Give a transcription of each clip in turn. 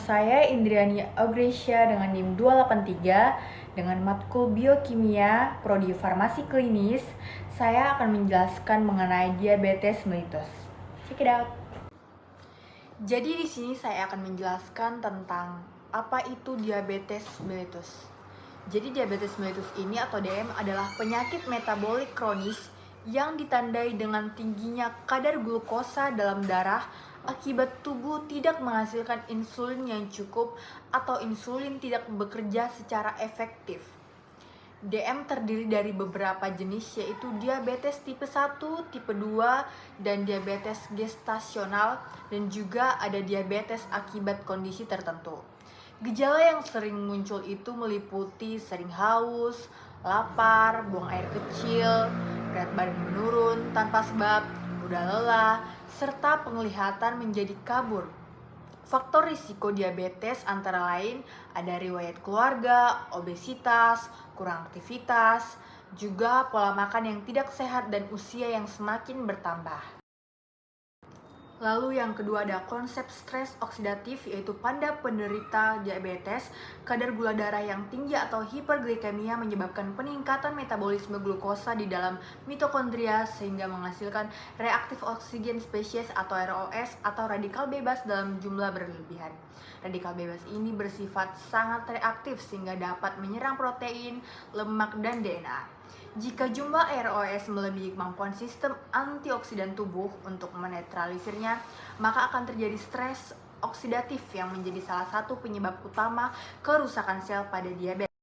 saya Indriani Augresia dengan NIM 283 dengan matkul Biokimia, Prodi Farmasi Klinis. Saya akan menjelaskan mengenai diabetes mellitus. Check it out. Jadi di sini saya akan menjelaskan tentang apa itu diabetes mellitus. Jadi diabetes mellitus ini atau DM adalah penyakit metabolik kronis yang ditandai dengan tingginya kadar glukosa dalam darah akibat tubuh tidak menghasilkan insulin yang cukup atau insulin tidak bekerja secara efektif. DM terdiri dari beberapa jenis yaitu diabetes tipe 1, tipe 2, dan diabetes gestasional, dan juga ada diabetes akibat kondisi tertentu. Gejala yang sering muncul itu meliputi sering haus, lapar, buang air kecil, berat badan menurun tanpa sebab, mudah lelah, serta penglihatan menjadi kabur. Faktor risiko diabetes antara lain ada riwayat keluarga, obesitas, kurang aktivitas, juga pola makan yang tidak sehat dan usia yang semakin bertambah. Lalu yang kedua ada konsep stres oksidatif, yaitu pada penderita diabetes, kadar gula darah yang tinggi atau hiperglikemia menyebabkan peningkatan metabolisme glukosa di dalam mitokondria sehingga menghasilkan reaktif oksigen spesies atau ROS atau radikal bebas dalam jumlah berlebihan. Radikal bebas ini bersifat sangat reaktif sehingga dapat menyerang protein, lemak, dan DNA. Jika jumlah ROS melebihi kemampuan sistem antioksidan tubuh untuk menetralisirnya, maka akan terjadi stres oksidatif yang menjadi salah satu penyebab utama kerusakan sel pada diabetes.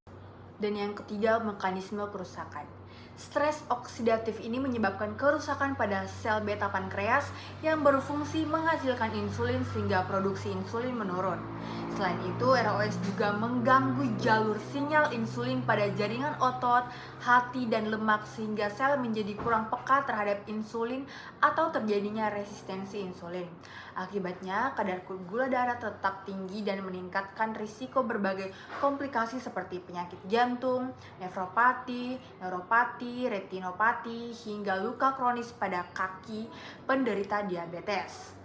Dan yang ketiga, mekanisme kerusakan. Stres oksidatif ini menyebabkan kerusakan pada sel beta pankreas yang berfungsi menghasilkan insulin sehingga produksi insulin menurun. Selain itu, ROS juga mengganggu jalur sinyal insulin pada jaringan otot, hati, dan lemak sehingga sel menjadi kurang peka terhadap insulin atau terjadinya resistensi insulin. Akibatnya, kadar gula darah tetap tinggi dan meningkatkan risiko berbagai komplikasi seperti penyakit jantung, nefropati, neuropati, retinopati, hingga luka kronis pada kaki penderita diabetes.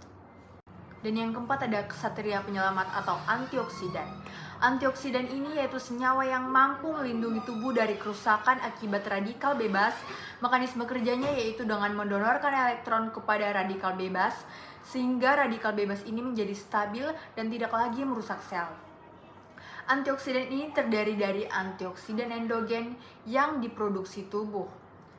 Dan yang keempat ada ksatria penyelamat atau antioksidan. Antioksidan ini yaitu senyawa yang mampu melindungi tubuh dari kerusakan akibat radikal bebas. Mekanisme kerjanya yaitu dengan mendonorkan elektron kepada radikal bebas, sehingga radikal bebas ini menjadi stabil dan tidak lagi merusak sel. Antioksidan ini terdiri dari antioksidan endogen yang diproduksi tubuh,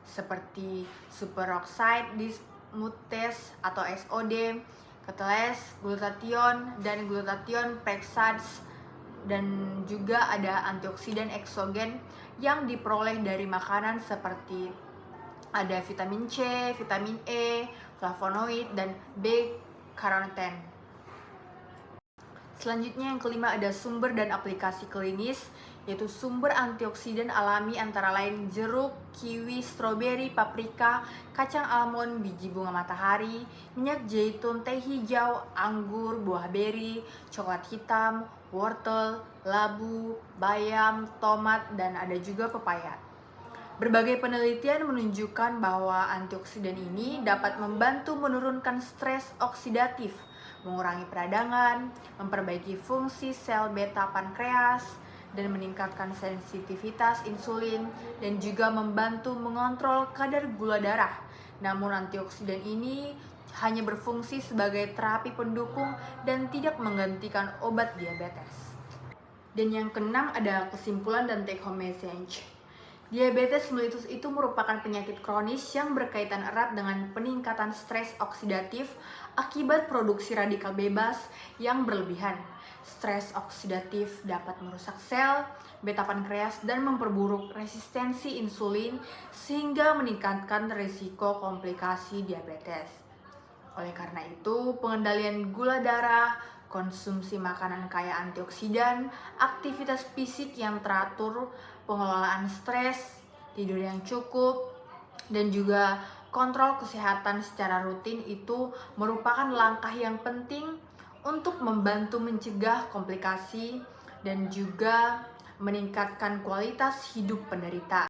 seperti superoxide dismutase atau SOD, keteles, glutathione, dan glutathione peroxidase, dan juga ada antioksidan eksogen yang diperoleh dari makanan seperti ada vitamin C, vitamin E, flavonoid, dan B-carotene. Selanjutnya yang kelima ada sumber dan aplikasi klinis, yaitu sumber antioksidan alami antara lain jeruk, kiwi, stroberi, paprika, kacang almond, biji bunga matahari, minyak zaitun, teh hijau, anggur, buah beri, coklat hitam, wortel, labu, bayam, tomat, dan ada juga pepaya. Berbagai penelitian menunjukkan bahwa antioksidan ini dapat membantu menurunkan stres oksidatif, mengurangi peradangan, memperbaiki fungsi sel beta pankreas, dan meningkatkan sensitivitas insulin, dan juga membantu mengontrol kadar gula darah. Namun antioksidan ini hanya berfungsi sebagai terapi pendukung dan tidak menggantikan obat diabetes. Dan yang keenam ada kesimpulan dan take home message. Diabetes mellitus itu merupakan penyakit kronis yang berkaitan erat dengan peningkatan stres oksidatif akibat produksi radikal bebas yang berlebihan. Stres oksidatif dapat merusak sel beta pankreas dan memperburuk resistensi insulin sehingga meningkatkan risiko komplikasi diabetes. Oleh karena itu, pengendalian gula darah, konsumsi makanan kaya antioksidan, aktivitas fisik yang teratur, pengelolaan stres, tidur yang cukup, dan juga kontrol kesehatan secara rutin itu merupakan langkah yang penting untuk membantu mencegah komplikasi dan juga meningkatkan kualitas hidup penderita.